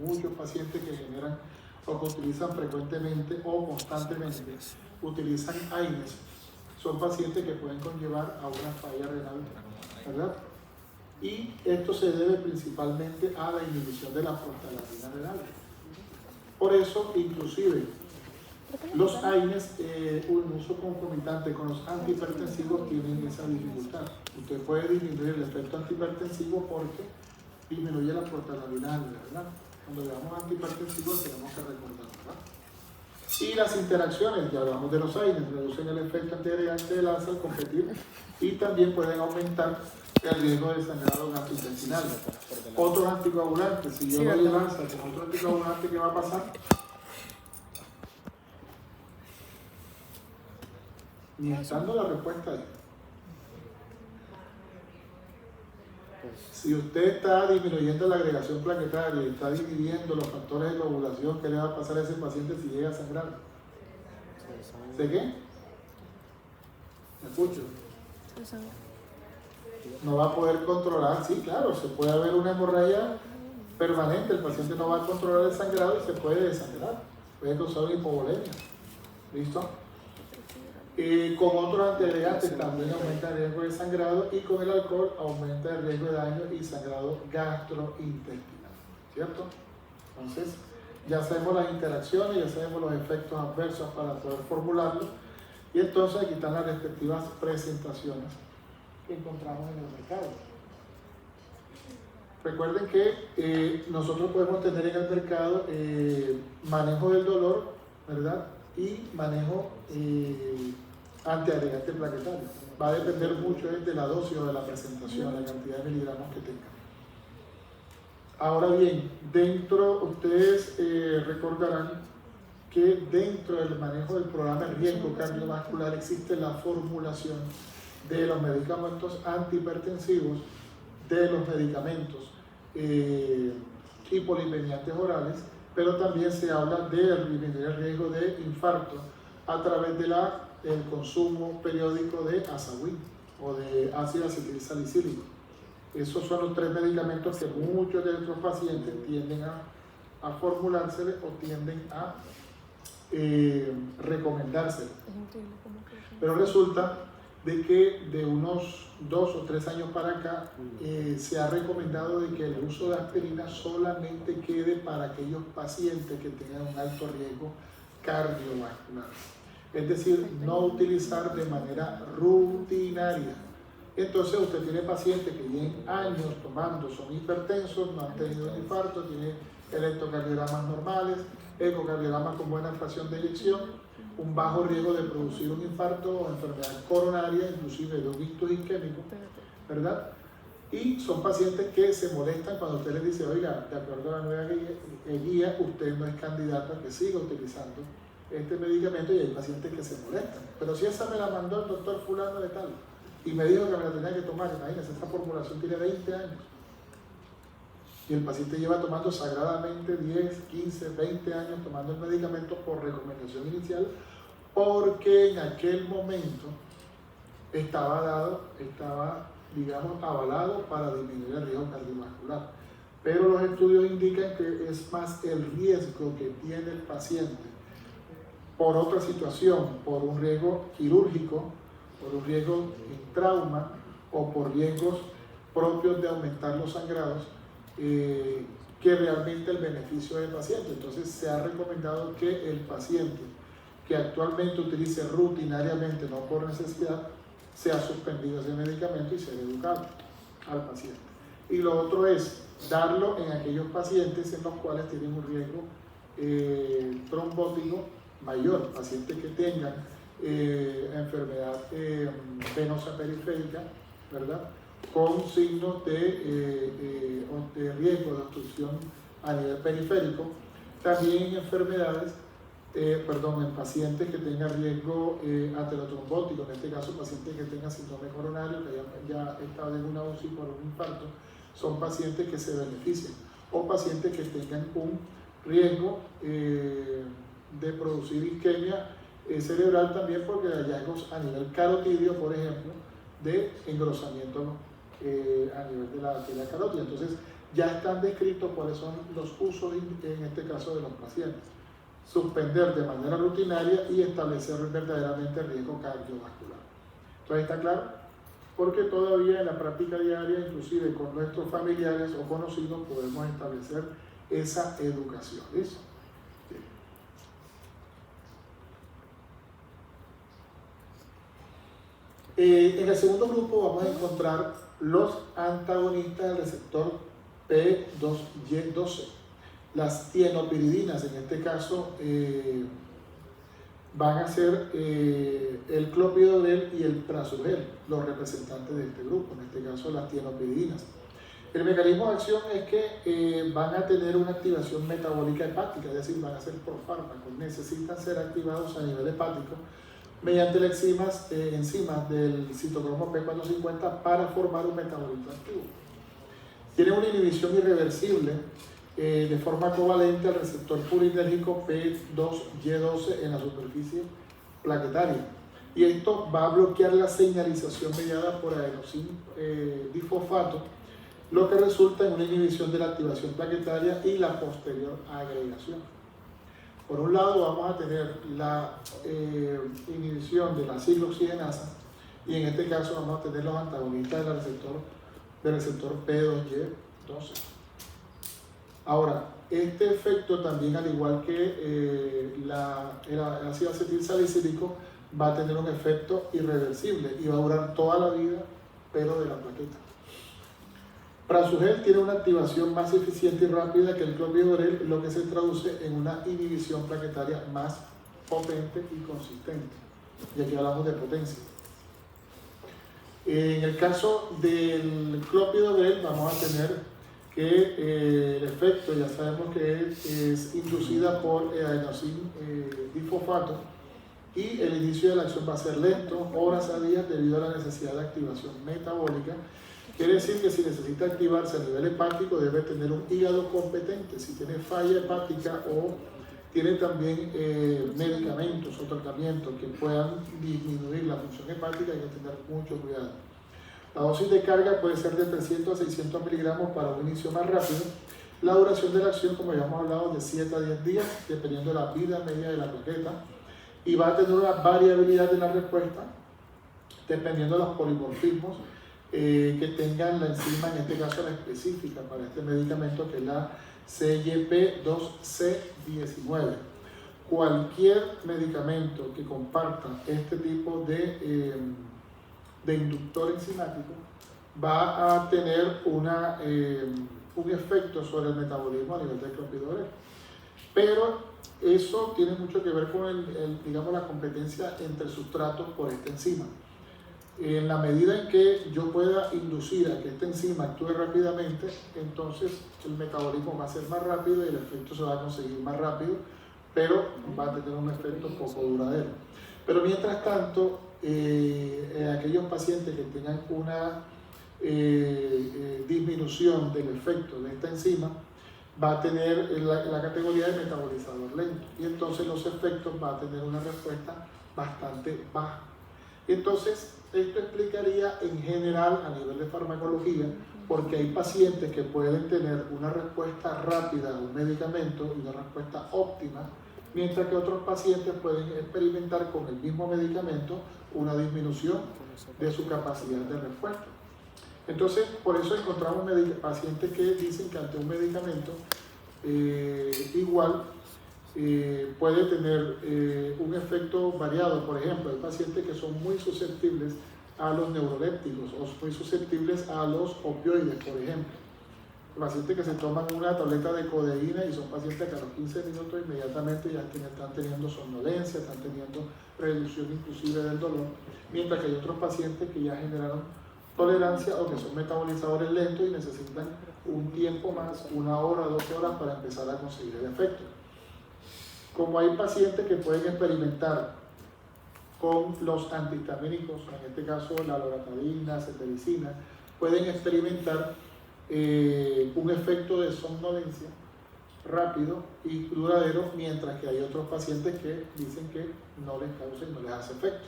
muchos pacientes que generan o que utilizan frecuentemente o constantemente, utilizan AINES, son pacientes que pueden conllevar a una falla renal, ¿verdad? Y esto se debe principalmente a la inhibición de la prostaglandina renal. Por eso, inclusive, los AINES, un uso concomitante con los antihipertensivos, tienen esa dificultad. Usted puede disminuir el efecto antihipertensivo porque disminuye la prostaglandina, ¿verdad? Cuando le damos antihipertensivos tenemos que recordar, ¿verdad? Y las interacciones, ya hablamos de los AINES, reducen el efecto antiagregante del ASA al competir y también pueden aumentar el riesgo de sangrado gastrointestinal. Otros anticoagulantes, si yo doy el ASA con otro anticoagulante, ¿qué va a pasar? Ni estando la respuesta ahí. Si usted está disminuyendo la agregación plaquetaria y está dividiendo los factores de coagulación, ¿qué le va a pasar a ese paciente si llega a sangrar? ¿De qué? ¿Me escucho? No va a poder controlar, sí, claro, se puede haber una hemorragia permanente, el paciente no va a controlar el sangrado y se puede desangrar, puede causar una hipovolemia. ¿Listo? Con otros antiagregantes también aumenta el riesgo de sangrado y con el alcohol aumenta el riesgo de daño y sangrado gastrointestinal, ¿cierto? Entonces, ya sabemos las interacciones, ya sabemos los efectos adversos para poder formularlo y entonces aquí están las respectivas presentaciones que encontramos en el mercado. Recuerden que nosotros podemos tener en el mercado manejo del dolor, ¿verdad? Y manejo antiagregante plaquetario. Va a depender mucho de la dosis o de la presentación, la cantidad de miligramos que tenga. Ahora bien, ustedes recordarán que dentro del manejo del programa de riesgo cardiovascular existe la formulación de los medicamentos antihipertensivos, de los medicamentos hipolipemiantes orales, pero también se habla de disminuir el riesgo de infarto a través del consumo periódico de Azahuin o de ácido acetilsalicílico. Esos son los tres medicamentos que muchos de nuestros pacientes tienden a formulársele o tienden a recomendárselo. Pero resulta de que de unos 2 o 3 años para acá se ha recomendado de que el uso de aspirina solamente quede para aquellos pacientes que tengan un alto riesgo cardiovascular. Es decir, no utilizar de manera rutinaria. Entonces usted tiene pacientes que llevan años tomando, son hipertensos, no han tenido un infarto, tienen electrocardiogramas normales, ecocardiogramas con buena fracción de eyección, un bajo riesgo de producir un infarto o enfermedad coronaria, inclusive de un ictus isquémico, ¿verdad? Y son pacientes que se molestan cuando usted les dice, oiga, de acuerdo a la nueva guía, usted no es candidato a que siga utilizando este medicamento, y hay pacientes que se molestan. Pero si esa me la mandó el doctor fulano de tal y me dijo que me la tenía que tomar, imagínense, esta formulación tiene 20 años. Y el paciente lleva tomando sagradamente 10, 15, 20 años tomando el medicamento por recomendación inicial, porque en aquel momento estaba, digamos, avalado para disminuir el riesgo cardiovascular. Pero los estudios indican que es más el riesgo que tiene el paciente por otra situación, por un riesgo quirúrgico, por un riesgo en trauma o por riesgos propios de aumentar los sangrados, que realmente el beneficio del paciente. Entonces se ha recomendado que el paciente que actualmente utilice rutinariamente, no por necesidad, sea suspendido ese medicamento y sea educado al paciente. Y lo otro es darlo en aquellos pacientes en los cuales tienen un riesgo trombótico mayor, pacientes que tengan enfermedad venosa periférica, ¿verdad?, con signos de riesgo de obstrucción a nivel periférico, también en enfermedades, en pacientes que tengan riesgo aterotrombótico, en este caso pacientes que tengan síndrome coronario, que ya estado en una UCI por un infarto, son pacientes que se benefician, o pacientes que tengan un riesgo de producir isquemia cerebral también, porque hay hallazgos a nivel carotidio, por ejemplo, de engrosamiento a nivel de la arteria carótida. Entonces, ya están descritos cuáles son los usos en este caso de los pacientes. Suspender de manera rutinaria y establecer verdaderamente riesgo cardiovascular. Entonces, ¿está claro? Porque todavía en la práctica diaria, inclusive con nuestros familiares o conocidos, podemos establecer esa educación. ¿Listo? En el segundo grupo vamos a encontrar los antagonistas del receptor P2Y12. Las tienopiridinas, en este caso, van a ser el clopidogrel y el prasugrel, los representantes de este grupo, en este caso las tienopiridinas. El mecanismo de acción es que van a tener una activación metabólica hepática, es decir, van a ser por fármacos, necesitan ser activados a nivel hepático mediante las enzimas del citocromo P450 para formar un metabolito activo. Tiene una inhibición irreversible de forma covalente al receptor purinérgico P2Y12 en la superficie plaquetaria. Y esto va a bloquear la señalización mediada por adenosín difosfato, lo que resulta en una inhibición de la activación plaquetaria y la posterior agregación. Por un lado vamos a tener la inhibición de la ciclooxigenasa y en este caso vamos a tener los antagonistas del receptor P2Y12. Ahora, este efecto también, al igual que el ácido acetilsalicílico, va a tener un efecto irreversible y va a durar toda la vida, pero de la plaqueta. Prasugrel tiene una activación más eficiente y rápida que el clopidogrel, lo que se traduce en una inhibición plaquetaria más potente y consistente. Y aquí hablamos de potencia. En el caso del clopidogrel vamos a tener que el efecto, ya sabemos que es inducida por adenosín difosfato y el inicio de la acción va a ser lento, horas a días, debido a la necesidad de activación metabólica. Quiere decir que si necesita activarse a nivel hepático debe tener un hígado competente. Si tiene falla hepática o tiene también medicamentos o tratamientos que puedan disminuir la función hepática, hay que tener mucho cuidado. La dosis de carga puede ser de 300 a 600 miligramos para un inicio más rápido. La duración de la acción, como ya hemos hablado, de 7 a 10 días, dependiendo de la vida media de la plaqueta. Y va a tener una variabilidad de la respuesta, dependiendo de los polimorfismos que tengan la enzima, en este caso la específica para este medicamento, que es la CYP2C19. Cualquier medicamento que comparta este tipo de inductor enzimático va a tener un efecto sobre el metabolismo a nivel del clopidogrel. Pero eso tiene mucho que ver con digamos, la competencia entre sustratos por esta enzima. En la medida en que yo pueda inducir a que esta enzima actúe rápidamente, entonces el metabolismo va a ser más rápido y el efecto se va a conseguir más rápido, pero va a tener un efecto poco duradero. Pero mientras tanto, aquellos pacientes que tengan una disminución del efecto de esta enzima, va a tener la categoría de metabolizador lento y entonces los efectos van a tener una respuesta bastante baja. Entonces, esto explicaría en general a nivel de farmacología, porque hay pacientes que pueden tener una respuesta rápida a un medicamento y una respuesta óptima, mientras que otros pacientes pueden experimentar con el mismo medicamento una disminución de su capacidad de respuesta. Entonces, por eso encontramos pacientes que dicen que ante un medicamento igual puede tener un efecto variado. Por ejemplo, hay pacientes que son muy susceptibles a los neurolépticos o muy susceptibles a los opioides, por ejemplo. Pacientes que se toman una tableta de codeína y son pacientes que a los 15 minutos inmediatamente ya están teniendo somnolencia, están teniendo reducción inclusive del dolor, mientras que hay otros pacientes que ya generaron tolerancia o que son metabolizadores lentos y necesitan un tiempo más, 1 hora, 12 horas para empezar a conseguir el efecto. Como hay pacientes que pueden experimentar con los antihistamínicos, en este caso la loratadina, cetericina, pueden experimentar un efecto de somnolencia rápido y duradero, mientras que hay otros pacientes que dicen que no les causa y no les hace efecto.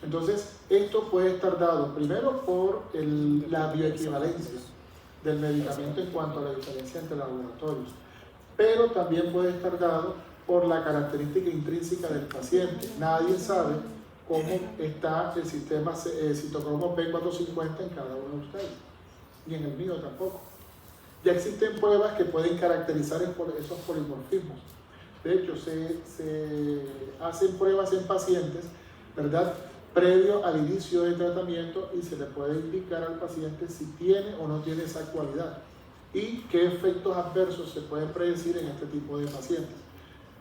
Entonces, esto puede estar dado primero por la bioequivalencia del medicamento en cuanto a la diferencia entre laboratorios, pero también puede estar dado por la característica intrínseca del paciente. Nadie sabe cómo está el sistema citocromo P450 en cada uno de ustedes, ni en el mío tampoco. Ya existen pruebas que pueden caracterizar esos polimorfismos. De hecho, se hacen pruebas en pacientes, ¿verdad?, previo al inicio del tratamiento, y se le puede indicar al paciente si tiene o no tiene esa cualidad y qué efectos adversos se pueden predecir en este tipo de pacientes,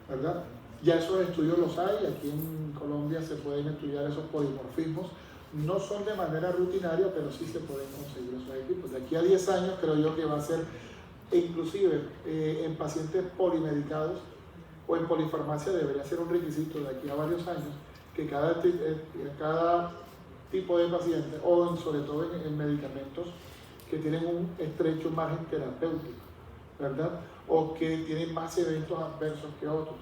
¿verdad? Ya esos estudios los hay, aquí en Colombia se pueden estudiar esos polimorfismos, no son de manera rutinaria, pero sí se pueden conseguir esos equipos. De aquí a 10 años creo yo que va a ser, inclusive en pacientes polimedicados o en polifarmacia debería ser un requisito de aquí a varios años, que cada tipo de paciente, o sobre todo en medicamentos que tienen un estrecho margen terapéutico, ¿verdad?, o que tienen más eventos adversos que otros.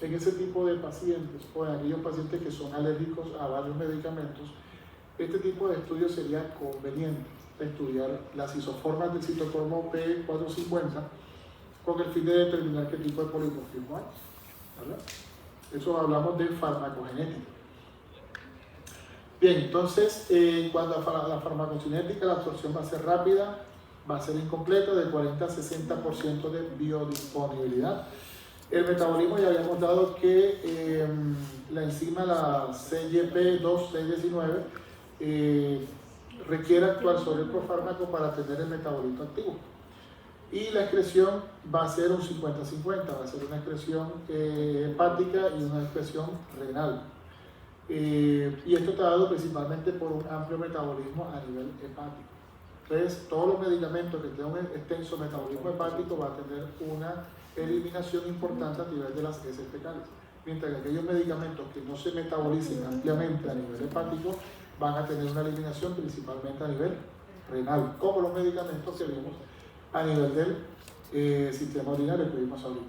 En ese tipo de pacientes, o en aquellos pacientes que son alérgicos a varios medicamentos, este tipo de estudio sería conveniente estudiar las isoformas del citocromo P450 con el fin de determinar qué tipo de polimorfismo hay, ¿verdad? Eso hablamos de farmacogenética. Bien, entonces, cuando a la farmacocinética, la absorción va a ser rápida, va a ser incompleta, de 40 a 60% de biodisponibilidad. El metabolismo, ya habíamos dado que la enzima, la CYP2C19, requiere actuar sobre el profármaco para tener el metabolito activo. Y la excreción va a ser un 50-50, va a ser una excreción hepática y una excreción renal. Y esto está dado principalmente por un amplio metabolismo a nivel hepático. Entonces, todos los medicamentos que tengan un extenso metabolismo hepático van a tener una eliminación importante a nivel de las heces fecales, mientras que aquellos medicamentos que no se metabolicen ampliamente a nivel hepático van a tener una eliminación principalmente a nivel renal, como los medicamentos que vimos a nivel del sistema urinario que vimos ahorita.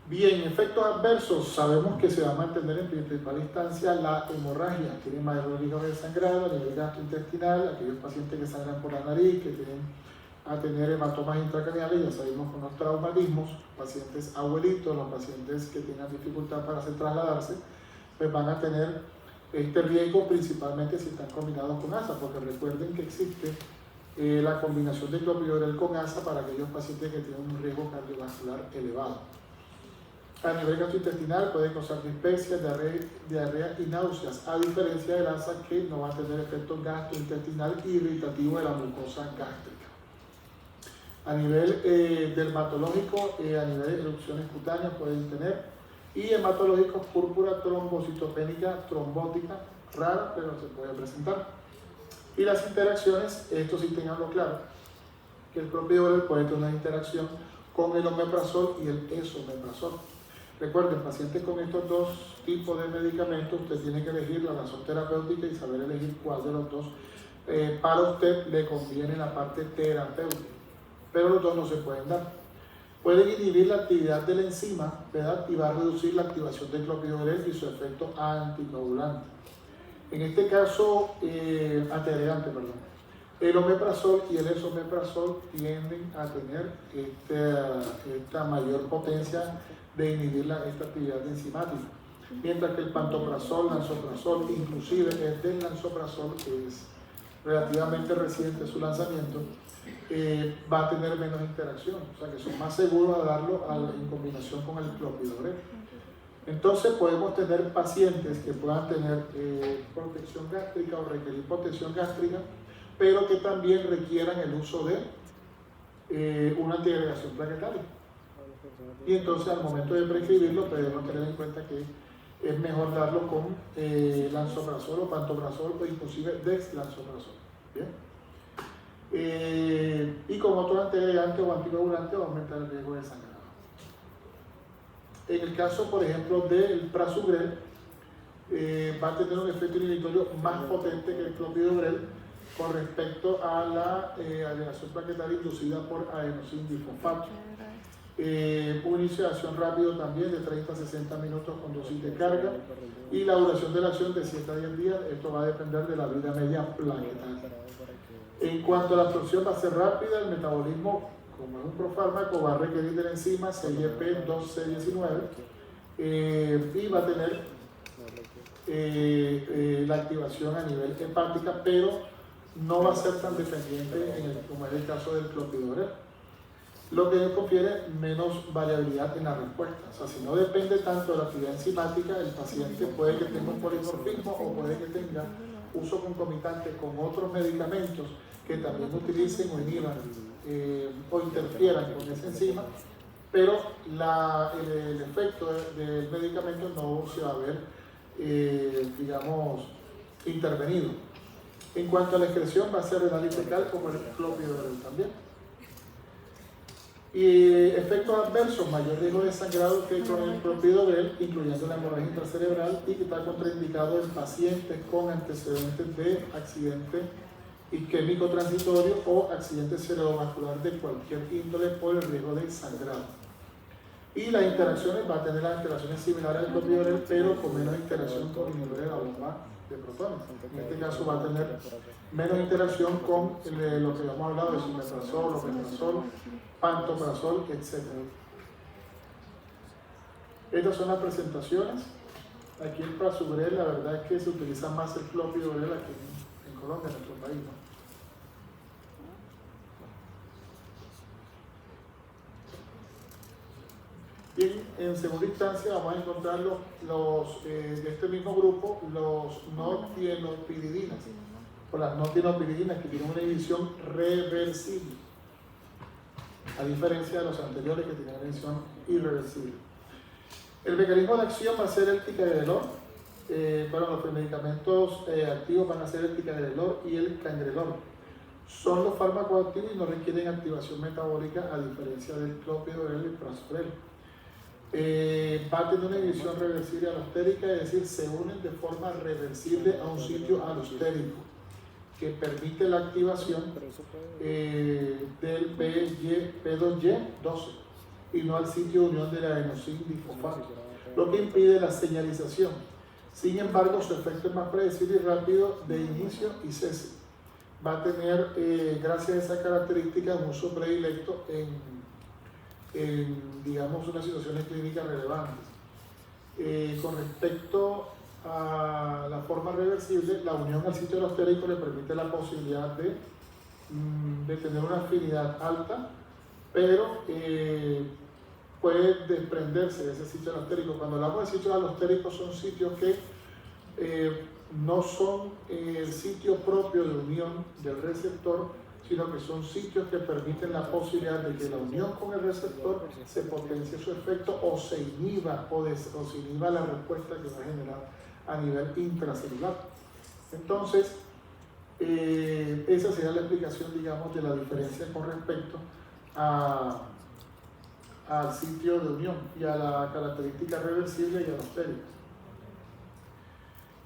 Bien, efectos adversos, sabemos que se va a mantener en principal instancia la hemorragia, tiene mayor riesgo de sangrado a nivel gastrointestinal, aquellos pacientes que sangran por la nariz, que tienen a tener hematomas intracraneales, ya sabemos con los traumatismos, pacientes abuelitos, los pacientes que tengan dificultad para hacer trasladarse, pues van a tener este riesgo principalmente si están combinados con ASA, porque recuerden que existe la combinación de clopidogrel con ASA para aquellos pacientes que tienen un riesgo cardiovascular elevado. A nivel gastrointestinal puede causar dispepsia, diarrea y náuseas, a diferencia del ASA que no va a tener efecto gastrointestinal y irritativo de la mucosa gástrica. A nivel dermatológico, a nivel de erupciones cutáneas pueden tener, y hematológicos púrpura trombocitopénica trombótica, rara, pero se puede presentar. Y las interacciones, esto sí tenganlo claro, que el clopidogrel puede tener una interacción con el omeprazol y el esomeprazol. Recuerden, pacientes con estos dos tipos de medicamentos, usted tiene que elegir la razón terapéutica y saber elegir cuál de los dos para usted le conviene la parte terapéutica. Pero los dos no se pueden dar. Pueden inhibir la actividad de la enzima, ¿verdad?, y va a reducir la activación del clopidogrel y su efecto anticoagulante. En este caso, antiagregante, perdón. El omeprazol y el esomeprazol tienden a tener esta mayor potencia de inhibir esta actividad enzimática, mientras que el pantoprazol, lansoprazol, inclusive el del lansoprazol, que es relativamente reciente su lanzamiento, va a tener menos interacción, o sea que son más seguros a darlo en combinación con el clopidogrel. Entonces podemos tener pacientes que puedan tener protección gástrica o requerir protección gástrica, pero que también requieran el uso de una antiagregación plaquetaria. Y entonces al momento de prescribirlo debemos tener en cuenta que es mejor darlo con lansoprazol o pantoprazol o inclusive dexlansoprazol. ¿Bien? Y con otro antiagregante o anticoagulante va a aumentar el riesgo de sangrado. En el caso, por ejemplo, del prasugrel, va a tener un efecto inhibitorio más potente que el clopidogrel con respecto a la agregación plaquetaria inducida por adenosín difosfato. Un inicio de acción rápido también de 30 a 60 minutos con dosis de carga, y la duración de la acción de 7 a 10 días. Esto va a depender de la vida media plaquetaria. En cuanto a la absorción, va a ser rápida. El metabolismo, como es un profármaco, va a requerir de la enzima CYP2C19 y va a tener la activación a nivel hepática, pero no va a ser tan dependiente como es el caso del clopidogrel, lo que confiere menos variabilidad en la respuesta. O sea, si no depende tanto de la actividad enzimática, el paciente puede que tenga un polimorfismo o puede que tenga uso concomitante con otros medicamentos que también utilicen o inhiban o interfieran con esa enzima, pero el efecto del medicamento no se va a ver, digamos, intervenido. En cuanto a la excreción, va a ser renal y fecal como el clopidogrel también. Y efectos adversos, mayor riesgo de sangrado que con el clopidogrel, incluyendo la hemorragia intracerebral, y que está contraindicado en pacientes con antecedentes de accidente isquémico transitorio o accidente cerebrovascular de cualquier índole por el riesgo de sangrado. Y las interacciones, va a tener las interacciones similares al clopidogrel, pero con menos interacción con inhibidores de la bomba de protones. En este caso va a tener menos interacción con lo que hemos hablado de esomeprazol, omeprazol, pantoprazol, etc. Estas son las presentaciones. Aquí el prasugrel, la verdad es que se utiliza más el clopidogrel aquí en Colombia, en nuestro país, ¿no? Y en segunda instancia vamos a encontrar de este mismo grupo los no-tienopiridinas, o las no-tienopiridinas que tienen una inhibición reversible, a diferencia de los anteriores que tienen una inhibición irreversible. El mecanismo de acción va a ser el ticagrelor. Los medicamentos activos van a ser el ticagrelor y el cangrelor. Son los fármacos activos y no requieren activación metabólica, a diferencia del clopidogrel y el prasugrel. Va a tener una inhibición reversible alostérica, es decir, se unen de forma reversible a un sitio alostérico que permite la activación del P2Y12 y no al sitio de unión del adenosín difosfato, lo que impide la señalización. Sin embargo, su efecto es más predecible y rápido de inicio y cese. Va a tener, gracias a esa característica, un uso predilecto en digamos, unas situaciones clínicas relevantes. Con respecto a la forma reversible, la unión al sitio alostérico le permite la posibilidad de tener una afinidad alta, pero puede desprenderse de ese sitio alostérico. Cuando hablamos de sitios alostéricos, son sitios que no son el sitio propio de unión del receptor, sino que son sitios que permiten la posibilidad de que la unión con el receptor se potencie su efecto o se inhiba, se inhiba la respuesta que va a generar a nivel intracelular. Entonces, esa sería la explicación, digamos, de la diferencia con respecto al sitio de unión y a la característica reversible y alostérica.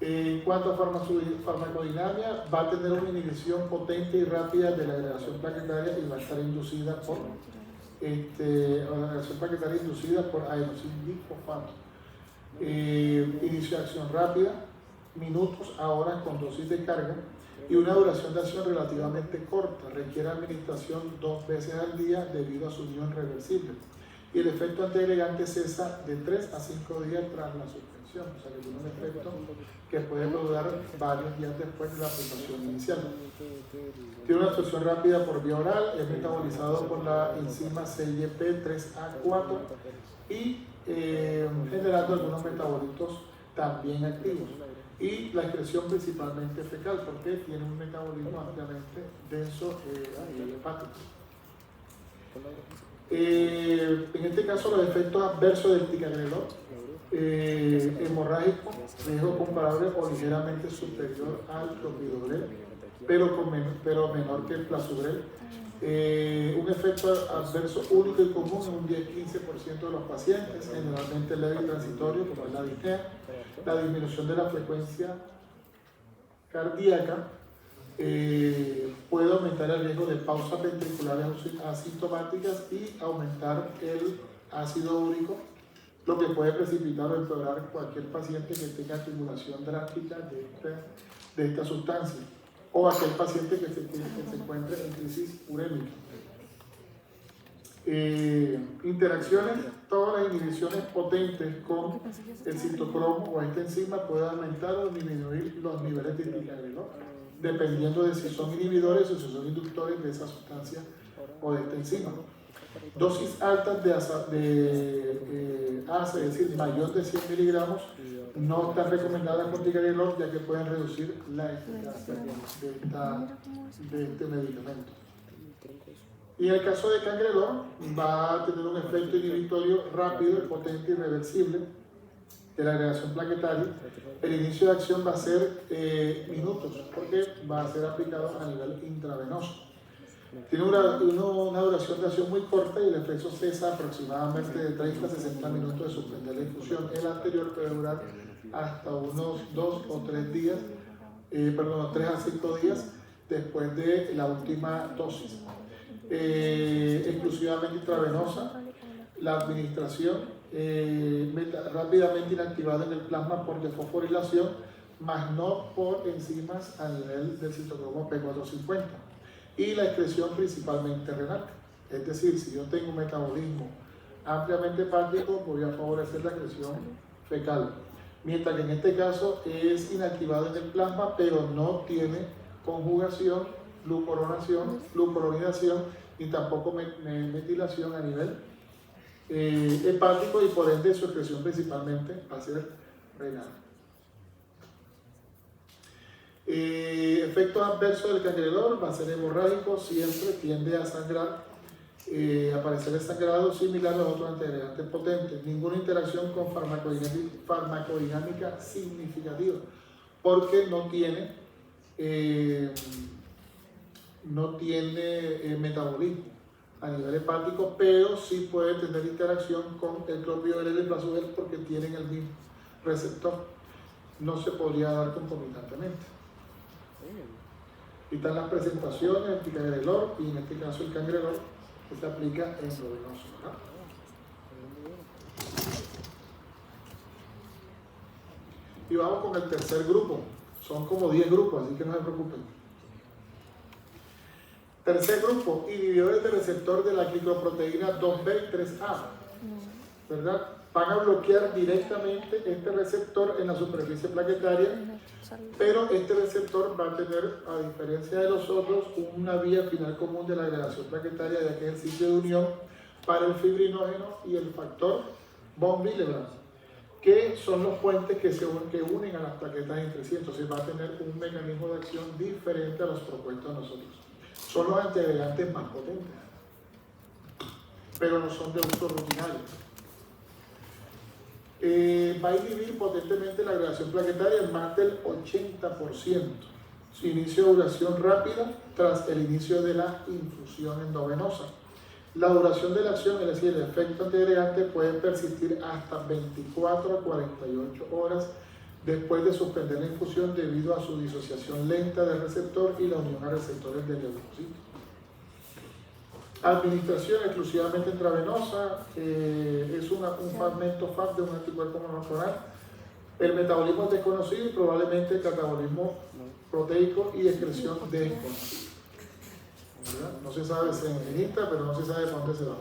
En cuanto a farmacodinámica, va a tener una inhibición potente y rápida de la agregación plaquetaria y va a estar inducida por la agregación plaquetaria inducida por adenosín difosfato. Inicio de acción rápida, minutos a horas con dosis de carga y una duración de acción relativamente corta. Requiere administración 2 veces al día debido a su unión reversible. Y el efecto antiagregante cesa de 3 a 5 días tras la suspensión, o sea que tiene un efecto que puede durar varios días después de la aplicación inicial. Tiene una absorción rápida por vía oral, es metabolizado por la enzima CYP3A4 y generando algunos metabolitos también activos. Y la excreción principalmente fecal, porque tiene un metabolismo ampliamente denso a nivel hepático. En este caso, los efectos adversos del ticagrelor, hemorrágico, riesgo comparable o ligeramente superior al clopidogrel, pero menor que el prasugrel. Un efecto adverso único y común en un 10-15% de los pacientes, generalmente leve y transitorio, como es la disnea, la disminución de la frecuencia cardíaca. Puede aumentar el riesgo de pausas ventriculares asintomáticas y aumentar el ácido úrico, lo que puede precipitar o empeorar cualquier paciente que tenga acumulación drástica de esta sustancia. o aquel paciente que se encuentre en crisis urémica. Interacciones, todas las inhibiciones potentes con el citocromo o esta enzima pueden aumentar o disminuir los niveles de ticagrelor, dependiendo de si son inhibidores o si son inductores de esa sustancia o de esta enzima. Dosis altas de ASA, es decir, mayor de 100 miligramos, no están recomendadas con ticagrelor, ya que pueden reducir la eficacia de este medicamento. Y en el caso de cangrelor, va a tener un efecto inhibitorio rápido, potente y reversible de la agregación plaquetaria. El inicio de acción va a ser minutos, porque va a ser aplicado a nivel intravenoso. Tiene una duración de acción muy corta y el efecto cesa aproximadamente de 30 a 60 minutos de suspender la infusión. El anterior puede durar hasta unos 2 o 3 días, 3 a 5 días después de la última dosis. Exclusivamente intravenosa, la administración rápidamente inactivada en el plasma por desfosforilación, más no por enzimas a nivel del citocromo P450, y la excreción principalmente renal. Es decir, si yo tengo un metabolismo ampliamente hepático, voy a favorecer la excreción fecal, mientras que en este caso es inactivado en el plasma, pero no tiene conjugación, glucuronidación y tampoco metilación a nivel hepático, y por ende su excreción principalmente va a ser renal. Efectos adversos del cangrelor: va a ser hemorrágico, siempre tiende a sangrar, aparecer el sangrado similar a los otros antiagregantes potentes. Ninguna interacción con farmacodinámica significativa, porque no tiene metabolismo a nivel hepático, pero sí puede tener interacción con el clopidogrel y el plasmogel porque tienen el mismo receptor. No se podría dar concomitantemente. Y están las presentaciones del ticagrelor, y en este caso el cangrelor, que se aplica en endovenoso, ¿verdad? Y vamos con el tercer grupo. Son como 10 grupos, así que no se preocupen. Tercer grupo, inhibidores del receptor de la glicoproteína 2B y 3A, ¿verdad? Van a bloquear directamente este receptor en la superficie plaquetaria, pero este receptor va a tener, a diferencia de los otros, una vía final común de la agregación plaquetaria, ya que es el sitio de unión para el fibrinógeno y el factor von Willebrand, que son los puentes que unen a las plaquetas entre sí. Entonces va a tener un mecanismo de acción diferente a los propuestos a nosotros. Son los antiagregantes más potentes, pero no son de uso rutinario. Va a inhibir potentemente la agregación plaquetaria en más del 80%. Su inicio de duración rápida tras el inicio de la infusión endovenosa. La duración de la acción, es decir, el efecto antiagregante, puede persistir hasta 24 a 48 horas después de suspender la infusión, debido a su disociación lenta del receptor y la unión a receptores del leucocito. Administración exclusivamente intravenosa, es un fragmento FAB de un anticuerpo monoclonal. El metabolismo es desconocido y probablemente el catabolismo proteico y excreción desconocido. No se sabe si es inhibita, pero no se sabe para dónde se va.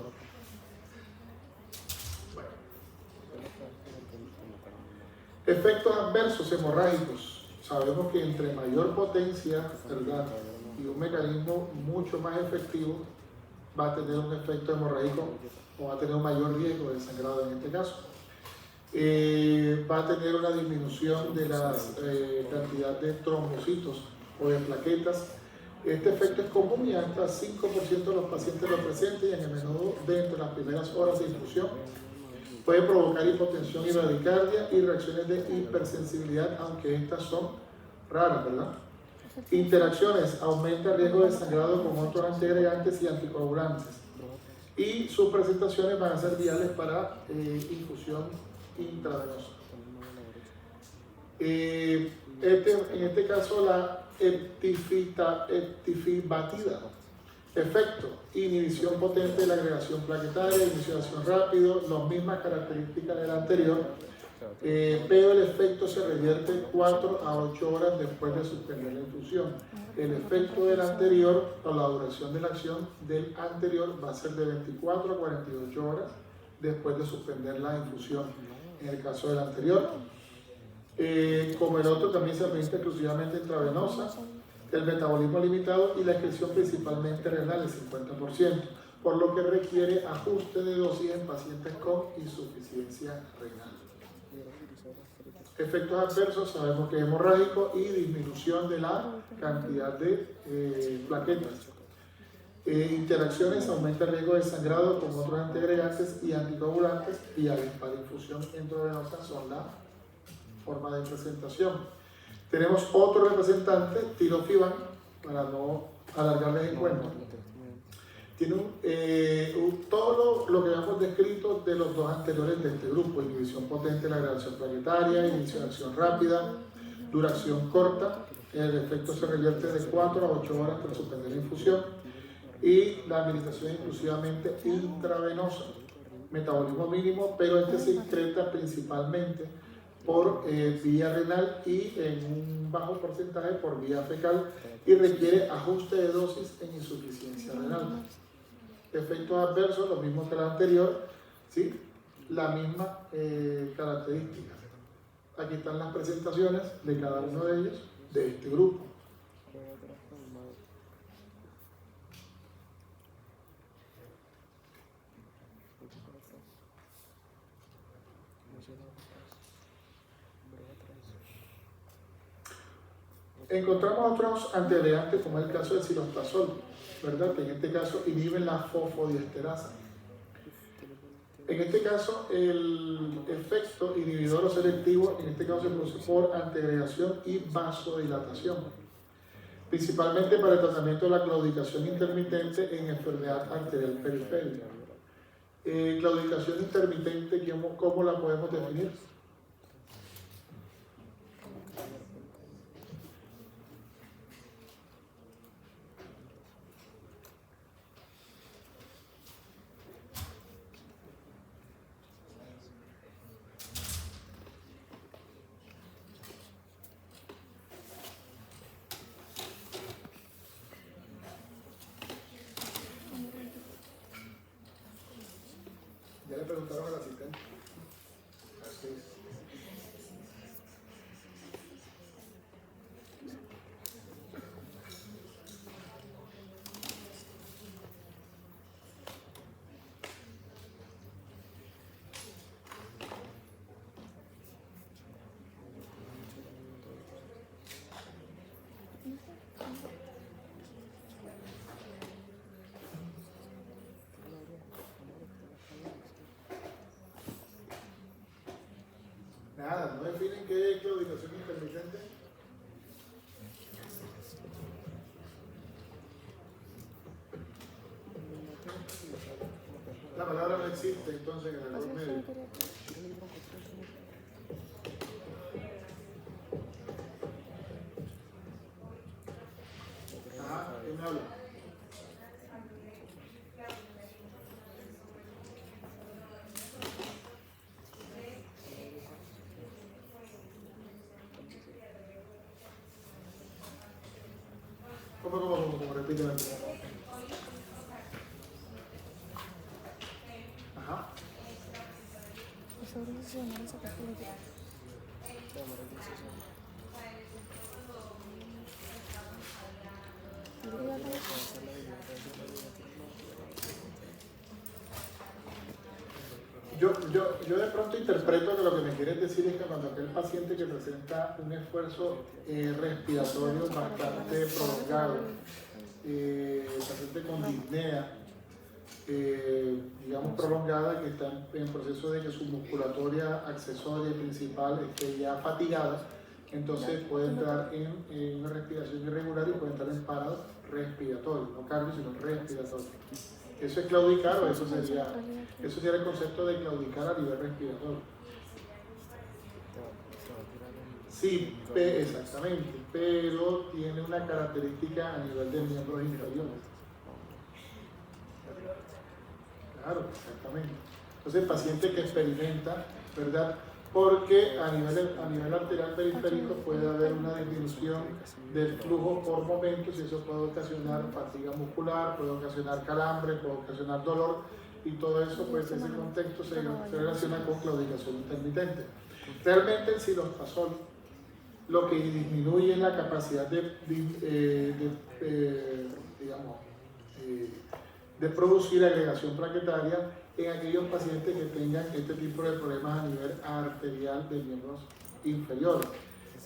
Efectos adversos hemorrágicos. Sabemos que entre mayor potencia, ¿verdad?, y un mecanismo mucho más efectivo, va a tener un efecto hemorrágico, o va a tener un mayor riesgo de sangrado en este caso. Va a tener una disminución de la cantidad de trombocitos o de plaquetas. Este efecto es común y hasta 5% de los pacientes lo presentan, y a menudo dentro de las primeras horas de infusión. Puede provocar hipotensión y bradicardia y reacciones de hipersensibilidad, aunque estas son raras, ¿verdad? Interacciones: aumenta el riesgo de sangrado con otros antiagregantes y anticoagulantes. Y sus presentaciones van a ser viales para infusión intravenosa. En este caso, la eptifibatida. Efecto: inhibición potente de la agregación plaquetaria, iniciación rápido, las mismas características del anterior. pero el efecto se revierte 4 a 8 horas después de suspender la infusión. El efecto del anterior o la duración de la acción del anterior va a ser de 24 a 48 horas después de suspender la infusión. En el caso del anterior, como el otro también se administra exclusivamente intravenosa, el metabolismo limitado y la excreción principalmente renal, el 50%, por lo que requiere ajuste de dosis en pacientes con insuficiencia renal. Efectos adversos, sabemos que es hemorrágico y disminución de la cantidad de plaquetas. Interacciones, aumenta el riesgo de sangrado con otros antiagregantes y anticoagulantes, y la infusión intravenosa son la forma de presentación. Tenemos otro representante, tirofiban, para no alargarles el cuento. Tiene todo lo que habíamos descrito de los dos anteriores de este grupo: inhibición potente de la agregación plaquetaria, inicio de acción rápida, duración corta, el efecto se revierte de 4 a 8 horas tras suspender la infusión, y la administración exclusivamente intravenosa, metabolismo mínimo, pero este se excreta principalmente por vía renal y en un bajo porcentaje por vía fecal, y requiere ajuste de dosis en insuficiencia renal. Efectos adversos, lo mismo que el anterior, ¿sí? La misma característica. Aquí están las presentaciones de cada uno de ellos, de este grupo. Encontramos otros antiagregantes, como es el caso del cilostaol, ¿verdad? Que en este caso inhiben la fosfodiesterasa. En este caso, el efecto inhibidor o selectivo, en este caso se produce por antiagregación y vasodilatación, principalmente para el tratamiento de la claudicación intermitente en enfermedad arterial periférica. Claudicación intermitente, ¿cómo la podemos definir? Ya le preguntaron al asistente. Así es. Nada, ¿no definen qué es claudicación intermitente? La palabra no existe entonces en el argot médico. Ajá, ¿quién me habla? ¿Cómo? Repíteme. Ajá. Yo de pronto interpreto que lo que me quieres decir es que cuando aquel paciente que presenta un esfuerzo respiratorio bastante prolongado, paciente con disnea, digamos prolongada, que está en proceso de que su musculatoria accesoria y principal esté ya fatigada, entonces puede entrar en una respiración irregular y puede entrar en paro respiratorio, no cardio, sino respiratorio. ¿Eso es claudicar o eso sería el concepto de claudicar a nivel respiratorio? Sí, exactamente, pero tiene una característica a nivel de miembros inferiores. Claro, exactamente. Entonces el paciente que experimenta, ¿verdad?, porque a nivel arterial periférico puede haber una disminución del flujo por momentos y eso puede ocasionar fatiga muscular, puede ocasionar calambre, puede ocasionar dolor y todo eso, pues ese contexto se relaciona con claudicación intermitente. Realmente el cilostaol lo que disminuye la capacidad de producir agregación plaquetaria en aquellos pacientes que tengan este tipo de problemas a nivel arterial de miembros inferiores.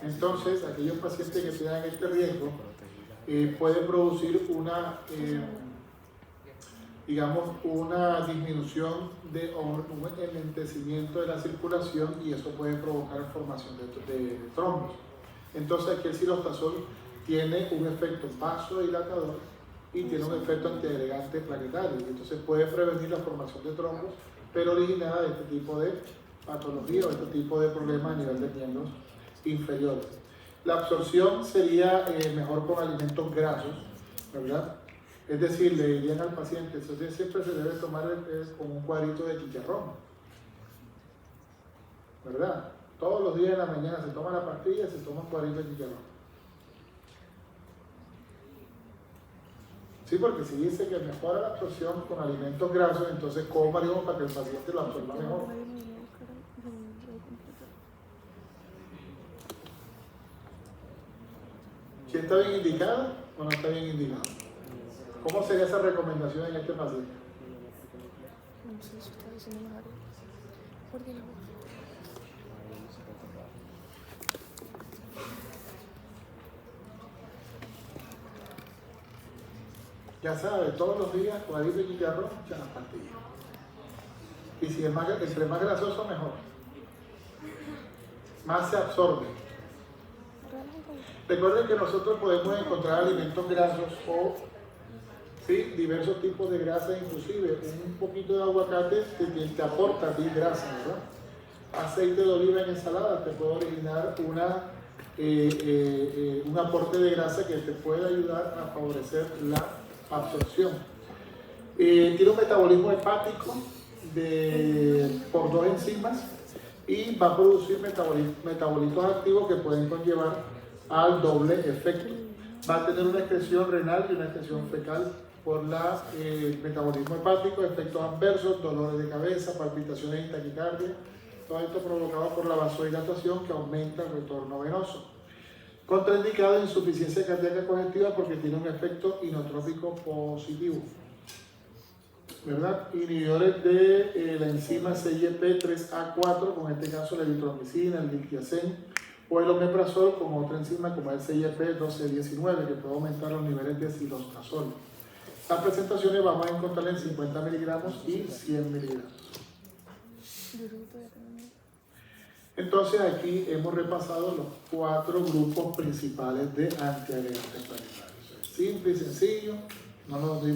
Entonces, aquellos pacientes que tengan este riesgo pueden producir una disminución o un enlentecimiento de la circulación y eso puede provocar formación de trombos. Entonces, aquí el cilostaol tiene un efecto vasodilatador y tiene un efecto antiagregante plaquetario. Entonces puede prevenir la formación de trombos, pero originada de este tipo de patología o este tipo de problemas a nivel de miembros inferiores. La absorción sería mejor con alimentos grasos, ¿verdad? Es decir, le dirían al paciente, entonces siempre se debe tomar con un cuadrito de chicharrón, ¿verdad? Todos los días en la mañana se toma la pastilla y se toma un cuadrito de chicharrón. Sí, porque si dice que mejora la absorción con alimentos grasos, entonces cómalo para que el paciente lo absorba mejor. ¿Sí está bien indicado o no está bien indicado? ¿Cómo sería esa recomendación en este paciente? No sé si está diciendo más área. ¿Por qué no? Ya sabe, todos los días, cuadrito de chicharrón, echan las pastillas. Y si entre más grasoso, mejor. Más se absorbe. Recuerden que nosotros podemos encontrar alimentos grasos o diversos tipos de grasa, inclusive un poquito de aguacate te aporta a ti grasa, ¿verdad? Aceite de oliva en ensalada te puede originar un aporte de grasa que te puede ayudar a favorecer la absorción. Tiene un metabolismo hepático por dos enzimas y va a producir metabolitos activos que pueden conllevar al doble efecto. Va a tener una excreción renal y una excreción fecal por el metabolismo hepático, efectos adversos, dolores de cabeza, palpitaciones y taquicardia. Todo esto provocado por la vasodilatación que aumenta el retorno venoso. Contraindicado insuficiencia cardíaca congestiva porque tiene un efecto inotrópico positivo, ¿verdad? Inhibidores de la enzima CYP3A4, con este caso la eritromicina, el diltiazem o el omeprazol, con otra enzima como el CYP1219 que puede aumentar los niveles de cilostaol. Las presentaciones vamos a encontrar en 50 miligramos y 100 miligramos. Entonces aquí hemos repasado los 4 grupos principales de antiagregantes planetarios. Simple y sencillo, no nos